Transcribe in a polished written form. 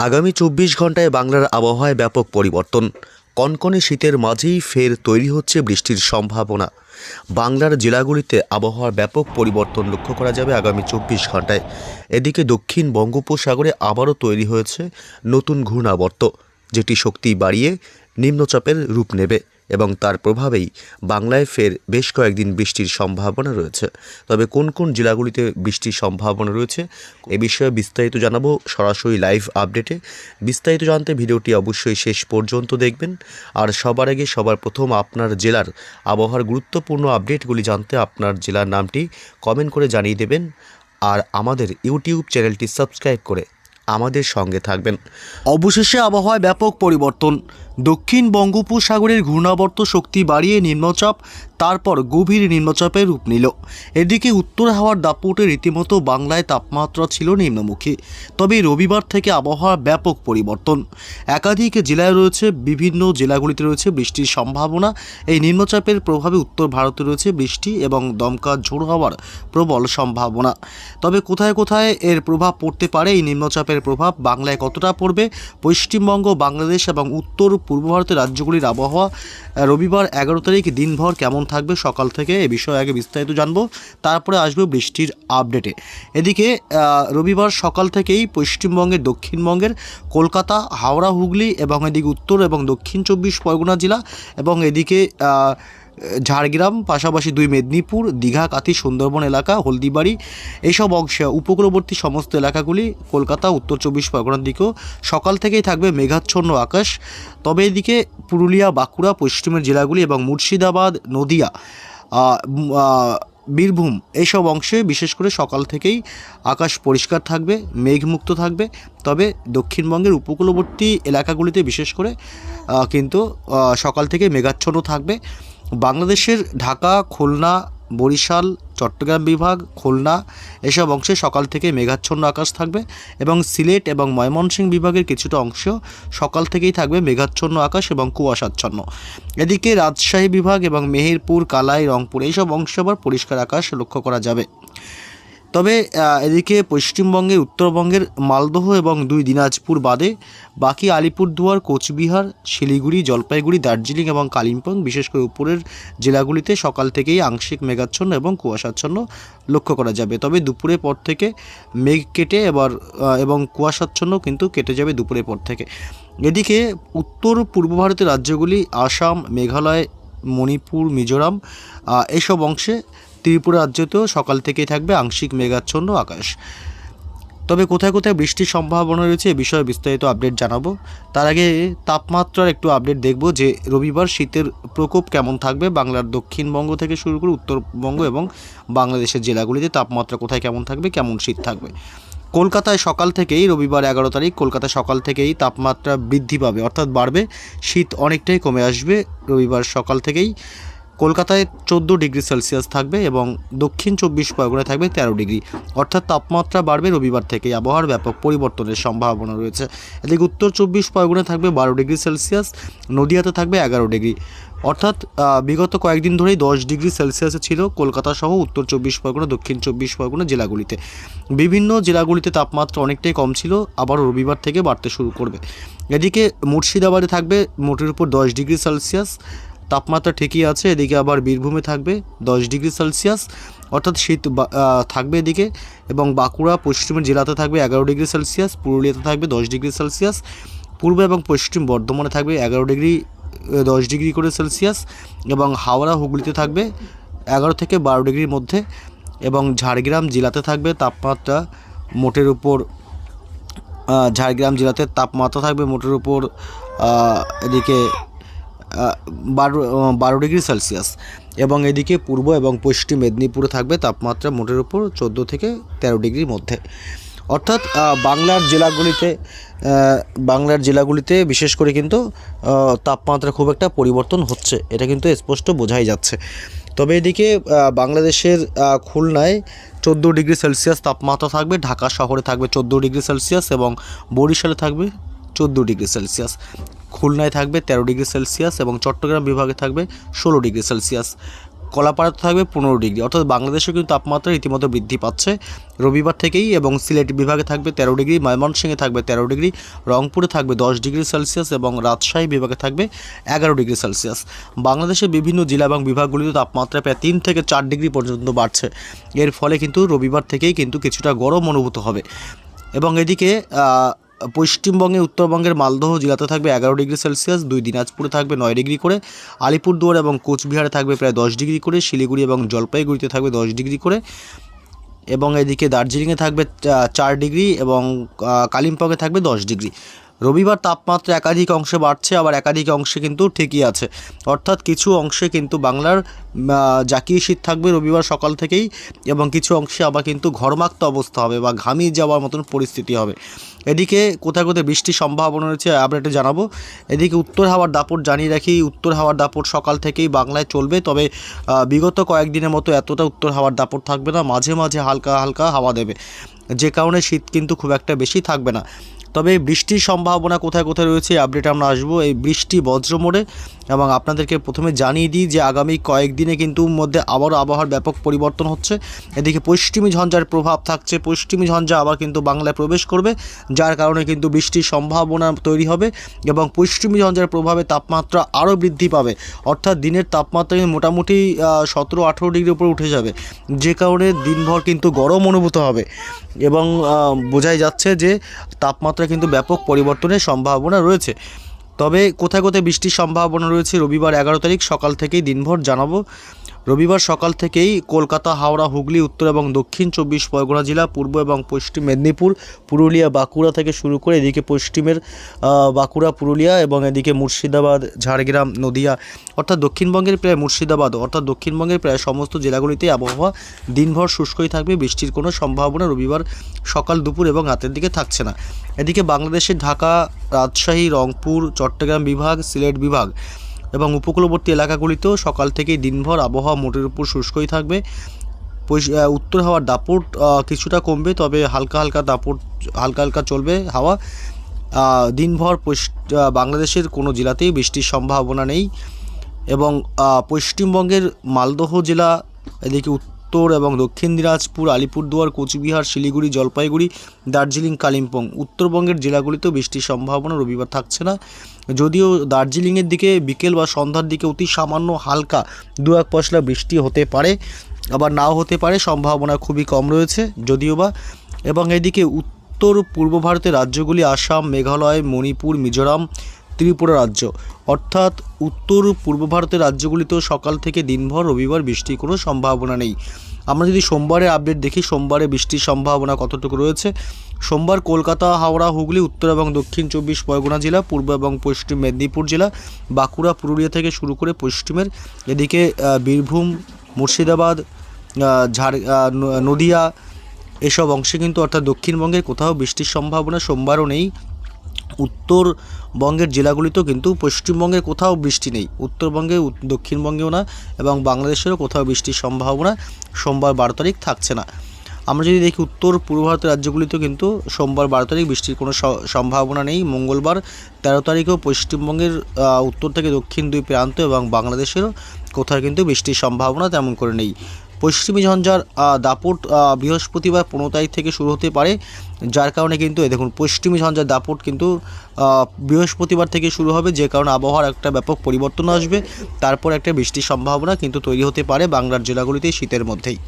আগামী 24 ঘন্টায় বাংলার আবহাওয়ায় ব্যাপক পরিবর্তন। কনকনে শীতের মাঝেই ফের তৈরি হচ্ছে বৃষ্টির সম্ভাবনা। বাংলার জেলাগুলিতে আবহাওয়ার ব্যাপক পরিবর্তন লক্ষ্য করা যাবে আগামী 24 ঘন্টায়। এদিকে দক্ষিণ বঙ্গোপসাগরে আবারও তৈরি হয়েছে নতুন ঘূর্ণাবর্ত, যেটি শক্তি বাড়িয়ে নিম্নচাপের রূপ নেবে এবং তার প্রভাবেই বাংলায় ফের বেশ কয়েকদিন বৃষ্টির সম্ভাবনা রয়েছে। তবে কোন কোন জেলাগুলিতে বৃষ্টির সম্ভাবনা রয়েছে এ বিষয়ে বিস্তারিত জানাবো সরাসরি লাইভ আপডেটে। বিস্তারিত জানতে ভিডিওটি অবশ্যই শেষ পর্যন্ত দেখবেন। আর সবার আগে সবার প্রথম আপনার জেলার আবহাওয়ার গুরুত্বপূর্ণ আপডেটগুলি জানতে আপনার জেলার নামটি কমেন্ট করে জানিয়ে দেবেন আর আমাদের ইউটিউব চ্যানেলটি সাবস্ক্রাইব করে আমাদের সঙ্গে থাকবেন। অবশেষে আবহাওয়ায় ব্যাপক পরিবর্তন। দক্ষিণ বঙ্গোপসাগরের ঘূর্ণাবর্ত শক্তি বাড়িয়ে নিম্নচাপ, তারপর গভীর নিম্নচাপে রূপ নিল। এদিকে উত্তর হাওয়ার দাপটে রীতিমতো বাংলায় তাপমাত্রা ছিল নিম্নমুখী। তবে রবিবার থেকে আবহাওয়ার ব্যাপক পরিবর্তন। একাধিক জেলায় রয়েছে, বিভিন্ন জেলাগুলিতে রয়েছে বৃষ্টির সম্ভাবনা। এই নিম্নচাপের প্রভাবে উত্তর ভারতে রয়েছে বৃষ্টি এবং দমকা ঝোড়ো হওয়ার প্রবল সম্ভাবনা। তবে কোথায় কোথায় এর প্রভাব পড়তে পারে, এই নিম্নচাপের প্রভাব বাংলায় কতটা পড়বে, পশ্চিমবঙ্গ, বাংলাদেশ এবং উত্তর পূর্ব ভারতের রাজ্যগুলির আবহাওয়া রবিবার 11 তারিখ দিনভর কেমন থাকবে সকাল থেকে, এ বিষয়ে আগে বিস্তারিত জানবো, তারপরে আসবে বৃষ্টির আপডেটে। এদিকে রবিবার সকাল থেকেই পশ্চিমবঙ্গের, দক্ষিণবঙ্গের কলকাতা, হাওড়া, হুগলি এবং এদিকে উত্তর এবং দক্ষিণ 24 পরগনা জেলা এবং এদিকে ঝাড়গ্রাম, পাশাপাশি 2 মেদিনীপুর, দীঘা, কাথি, সুন্দরবন এলাকা, হলদিবাড়ি, এইসব অংশে উপকূলবর্তী সমস্ত এলাকাগুলি, কলকাতা, উত্তর 24 পরগনার দিকেও সকাল থেকেই থাকবে মেঘাচ্ছন্ন আকাশ। তবে এদিকে পুরুলিয়া, বাঁকুড়া, পশ্চিমের জেলাগুলি এবং মুর্শিদাবাদ, নদিয়া, বীরভূম এইসব অংশে বিশেষ করে সকাল থেকেই আকাশ পরিষ্কার থাকবে, মেঘমুক্ত থাকবে। তবে দক্ষিণবঙ্গের উপকূলবর্তী এলাকাগুলিতে বিশেষ করে কিন্তু সকাল থেকে মেঘাচ্ছন্ন থাকবে। বাংলাদেশের ঢাকা, খুলনা, বরিশাল, চট্টগ্রাম বিভাগ, খুলনা এসব অংশে সকাল থেকে মেঘাচ্ছন্ন আকাশ থাকবে এবং সিলেট এবং ময়মনসিংহ বিভাগের কিছুটা অংশ সকাল থেকেই থাকবে মেঘাচ্ছন্ন আকাশ এবং কুয়াশাচ্ছন্ন। এদিকে রাজশাহী বিভাগ এবং মেহেরপুর, কালাই, রংপুর এইসব অংশে আবার পরিষ্কার আকাশ লক্ষ্য করা যাবে। তবে এদিকে পশ্চিমবঙ্গের, উত্তরবঙ্গের মালদহ এবং 2 দিনাজপুর বাদে বাকি আলিপুরদুয়ার, কোচবিহার, শিলিগুড়ি, জলপাইগুড়ি, দার্জিলিং এবং কালিম্পং বিশেষ করে উপরের জেলাগুলিতে সকাল থেকেই আংশিক মেঘাচ্ছন্ন এবং কুয়াশাচ্ছন্ন লক্ষ্য করা যাবে। তবে দুপুরের পর থেকে মেঘ কেটে এবং কুয়াশাচ্ছন্ন কিন্তু কেটে যাবে দুপুরের পর থেকে। এদিকে উত্তর পূর্ব ভারতের রাজ্যগুলি আসাম, মেঘালয়, মণিপুর, মিজোরাম এসব অংশে, ত্রিপুরা রাজ্যতেও সকাল থেকেই থাকবে আংশিক মেঘাচ্ছন্ন আকাশ। তবে কোথায় কোথায় বৃষ্টির সম্ভাবনা রয়েছে এ বিষয়ে বিস্তারিত আপডেট জানাবো। তার আগে তাপমাত্রার একটু আপডেট দেখব যে রবিবার শীতের প্রকোপ কেমন থাকবে বাংলার দক্ষিণবঙ্গ থেকে শুরু করে উত্তরবঙ্গ এবং বাংলাদেশের জেলাগুলিতে তাপমাত্রা কোথায় কেমন থাকবে, কেমন শীত থাকবে। কলকাতায় সকাল থেকেই রবিবার 11 তারিখ কলকাতা সকাল থেকেই তাপমাত্রা বৃদ্ধি পাবে, অর্থাৎ বাড়বে, শীত অনেকটাই কমে আসবে। রবিবার সকাল থেকেই কলকাতায় 14 ডিগ্রি সেলসিয়াস থাকবে এবং দক্ষিণ 24 পরগনায় থাকবে 13 ডিগ্রি, অর্থাৎ তাপমাত্রা বাড়বে রবিবার থেকেই। আবহাওয়ার ব্যাপক পরিবর্তনের সম্ভাবনা রয়েছে। এদিকে উত্তর 24 পরগনায় থাকবে 12 ডিগ্রি সেলসিয়াস, নদিয়াতে থাকবে 11 ডিগ্রি, অর্থাৎ বিগত কয়েকদিন ধরেই 10 ডিগ্রি সেলসিয়াসে ছিল কলকাতা সহ উত্তর 24 পরগনা, দক্ষিণ 24 পরগনা জেলাগুলিতে। বিভিন্ন জেলাগুলিতে তাপমাত্রা অনেকটাই কম ছিল, আবার রবিবার থেকে বাড়তে শুরু করবে। এদিকে মুর্শিদাবাদে থাকবে মোটের উপর 10 ডিগ্রি সেলসিয়াস, তাপমাত্রা ঠিকই আছে। এদিকে আবার বীরভূমে থাকবে 10 ডিগ্রি সেলসিয়াস, অর্থাৎ শীত থাকবে এদিকে, এবং বাঁকুড়া, পশ্চিমের জেলাতে থাকবে 11 ডিগ্রি সেলসিয়াস, পুরুলিয়াতে থাকবে 10 ডিগ্রি সেলসিয়াস, পূর্ব এবং পশ্চিম বর্ধমানে থাকবে 10 ডিগ্রি করে সেলসিয়াস, এবং হাওড়া, হুগলিতে থাকবে 11 থেকে 12 ডিগ্রির মধ্যে, এবং ঝাড়গ্রাম জেলাতে থাকবে তাপমাত্রা মোটের উপর ঝাড়গ্রাম জেলাতে তাপমাত্রা থাকবে মোটের উপর এদিকে 12 ডিগ্রি সেলসিয়াস, এবং এদিকে পূর্ব এবং পশ্চিম মেদিনীপুরে থাকবে তাপমাত্রা মোটের উপর 14 থেকে 13 ডিগ্রির মধ্যে। অর্থাৎ বাংলার জেলাগুলিতে বিশেষ করে কিন্তু তাপমাত্রা খুব একটা পরিবর্তন হচ্ছে, এটা কিন্তু স্পষ্ট বোঝাই যাচ্ছে। তবে এদিকে বাংলাদেশের খুলনায় 14 ডিগ্রি সেলসিয়াস তাপমাত্রা থাকবে, ঢাকা শহরে থাকবে 14 ডিগ্রি সেলসিয়াস এবং বরিশালে থাকবে 14 ডিগ্রি সেলসিয়াস, খুলনায় থাকবে 13 ডিগ্রি সেলসিয়াস এবং চট্টগ্রাম বিভাগে থাকবে 16 ডিগ্রি সেলসিয়াস। কলাপাড়াতে থাকবে 15 ডিগ্রি। অর্থাৎ বাংলাদেশে কিন্তু তাপমাত্রা রীতিমতো বৃদ্ধি পাচ্ছে রবিবার থেকেই। এবং সিলেট বিভাগে থাকবে 13 ডিগ্রি, ময়মনসিংহে থাকবে 13 ডিগ্রি, রংপুরে থাকবে 10 ডিগ্রি সেলসিয়াস এবং রাজশাহী বিভাগে থাকবে 11 ডিগ্রি সেলসিয়াস। বাংলাদেশের বিভিন্ন জেলা এবং বিভাগগুলিতে তাপমাত্রা প্রায় 3 থেকে 4 ডিগ্রি পর্যন্ত বাড়ছে। এর ফলে কিন্তু রবিবার থেকেই কিন্তু কিছুটা গরম অনুভূত হবে। এবং এদিকে পশ্চিমবঙ্গে উত্তরবঙ্গের মালদহ জেলাতে থাকবে 11 ডিগ্রি সেলসিয়াস, 2 দিনাজপুরে থাকবে 9 ডিগ্রি করে, আলিপুরদুয়ার এবং কোচবিহারে থাকবে প্রায় 10 ডিগ্রি করে, শিলিগুড়ি এবং জলপাইগুড়িতে থাকবে 10 ডিগ্রি করে, এবং এদিকে দার্জিলিংয়ে থাকবে 4 ডিগ্রি এবং কালিম্পংয়ে থাকবে 10 ডিগ্রি। রবিবার তাপমাত্রা একাধিক অংশে বাড়ছে, আবার একাধিক অংশে কিন্তু ঠিকই আছে। অর্থাৎ কিছু অংশে কিন্তু বাংলার জাকিয়ে শীত থাকবে রবিবার সকাল থেকেই, এবং কিছু অংশে আবার কিন্তু ঘরমাক্ত অবস্থা হবে বা ঘামিয়ে যাওয়ার মতন পরিস্থিতি হবে। এদিকে কোথায় কোথায় বৃষ্টির সম্ভাবনা রয়েছে আপডেটে জানাবো। এদিকে উত্তর হাওয়ার দাপট জানিয়ে রাখি, উত্তর হাওয়ার দাপট সকাল থেকেই বাংলায় চলবে, তবে বিগত কয়েকদিনের মতো এতটা উত্তর হাওয়ার দাপট থাকবে না, মাঝে মাঝে হালকা হালকা হাওয়া দেবে, যে কারণে শীত কিন্তু খুব একটা বেশি থাকবে না। তবে বৃষ্টির সম্ভাবনা কোথায় কোথায় রয়েছে আপডেট আমরা আসবো। এই বৃষ্টি বজ্র মোড়ে, এবং আপনাদেরকে প্রথমে জানিয়ে দিই যে আগামী কয়েকদিনে কিন্তু মধ্যে আবারও আবহাওয়ার ব্যাপক পরিবর্তন হচ্ছে। এদিকে পশ্চিমী ঝঞ্ঝার প্রভাব থাকছে, পশ্চিমী ঝঞ্ঝা আবার কিন্তু বাংলায় প্রবেশ করবে, যার কারণে কিন্তু বৃষ্টির সম্ভাবনা তৈরি হবে, এবং পশ্চিমী ঝঞ্ঝার প্রভাবে তাপমাত্রা আরও বৃদ্ধি পাবে। অর্থাৎ দিনের তাপমাত্রা কিন্তু মোটামুটি 17-18 ডিগ্রির উপরে উঠে যাবে, যে কারণে দিনভর কিন্তু গরম অনুভূত হবে, এবং বোঝাই যাচ্ছে যে তাপমাত্রা কিন্তু ব্যাপক পরিবর্তনের সম্ভাবনা রয়েছে। তবে কোথায় কোথায় বৃষ্টির সম্ভাবনা রয়েছে রবিবার 11 তারিখ সকাল থেকেই দিনভর জানাবো। রবিবার সকাল থেকেই কলকাতা, হাওড়া, হুগলি, উত্তর এবং দক্ষিণ 24 পরগনা জেলা, পূর্ব এবং পশ্চিম মেদিনীপুর, পুরুলিয়া, বাঁকুড়া থেকে শুরু করে এদিকে পশ্চিমের বাঁকুড়া, পুরুলিয়া এবং এদিকে মুর্শিদাবাদ, ঝাড়গ্রাম, নদিয়া, অর্থাৎ দক্ষিণবঙ্গের প্রায় মুর্শিদাবাদ, অর্থাৎ দক্ষিণবঙ্গের প্রায় সমস্ত জেলাগুলিতে আবহাওয়া দিনভর শুষ্কই থাকবে, বৃষ্টির কোনো সম্ভাবনা রবিবার সকাল, দুপুর এবং রাতের দিকে থাকছে না। এদিকে বাংলাদেশের ঢাকা, রাজশাহী, রংপুর, চট্টগ্রাম বিভাগ, সিলেট বিভাগ এবং উপকূলবর্তী এলাকাগুলিতেও সকাল থেকেই দিনভর আবহাওয়া মোটের উপর শুষ্কই থাকবে। উত্তর হাওয়ার দাপট কিছুটা কমবে, তবে হালকা হালকা দাপট হালকা হালকা চলবে হাওয়া। দিনভর বাংলাদেশের কোনো জেলাতেই বৃষ্টির সম্ভাবনা নেই। এবং পশ্চিমবঙ্গের মালদহ জেলা, এদিকে উত্তর এবং দক্ষিণ দিনাজপুর, আলিপুরদুয়ার, কোচবিহার, শিলিগুড়ি, জলপাইগুড়ি, দার্জিলিং, কালিম্পং, উত্তরবঙ্গের জেলাগুলিতেও বৃষ্টির সম্ভাবনা রবিবার থাকছে না। যদিও দার্জিলিংয়ের দিকে বিকেল বা সন্ধ্যার দিকে অতি সামান্য হালকা 2-1 পশলা বৃষ্টি হতে পারে, আবার নাও হতে পারে, সম্ভাবনা খুবই কম রয়েছে যদিও বা। এবং এদিকে উত্তর পূর্ব ভারতের রাজ্যগুলি আসাম, মেঘালয়, মণিপুর, মিজোরাম, ত্রিপুরা রাজ্য, অর্থাৎ উত্তর পূর্ব ভারতের রাজ্যগুলিতেও সকাল থেকে দিনভর রবিবার বৃষ্টির কোনো সম্ভাবনা নেই। আমরা যদি সোমবারের আপডেট দেখি, সোমবারে বৃষ্টির সম্ভাবনা কতটুকু রয়েছে। সোমবার কলকাতা, হাওড়া, হুগলি, উত্তর এবং দক্ষিণ 24 পরগনা জেলা, পূর্ব এবং পশ্চিম মেদিনীপুর জেলা, বাঁকুড়া, পুরুলিয়া থেকে শুরু করে পশ্চিমের এদিকে বীরভূম, মুর্শিদাবাদ, নদিয়া, এসব অংশে কিন্তু অর্থাৎ দক্ষিণবঙ্গের কোথাও বৃষ্টির সম্ভাবনা সোমবারও নেই। উত্তরবঙ্গের জেলাগুলিতেও কিন্তু পশ্চিমবঙ্গের কোথাও বৃষ্টি নেই, উত্তরবঙ্গে, দক্ষিণবঙ্গেও না, এবং বাংলাদেশেরও কোথাও বৃষ্টির সম্ভাবনা সোমবার 12 তারিখ থাকছে না। আমরা যদি দেখি উত্তর পূর্ব ভারতের রাজ্যগুলিতেও কিন্তু সোমবার 12 তারিখ বৃষ্টির কোনো সম্ভাবনা নেই। মঙ্গলবার 13 তারিখেও পশ্চিমবঙ্গের উত্তর থেকে দক্ষিণ 2 প্রান্ত এবং বাংলাদেশেরও কোথাও কিন্তু বৃষ্টির সম্ভাবনা তেমন করে নেই। পশ্চিমী ঝঞ্ঝার দাপট বৃহস্পতিবার 15 তারিখ থেকে শুরু হতে পারে, যার কারণে কিন্তু দেখুন পশ্চিমী ঝঞ্ঝার দাপট কিন্তু বৃহস্পতিবার থেকে শুরু হবে, যে কারণে আবহাওয়ার একটা ব্যাপক পরিবর্তন আসবে, তারপর একটা বৃষ্টির সম্ভাবনা কিন্তু তৈরি হতে পারে বাংলার জেলাগুলিতে শীতের মধ্যেই।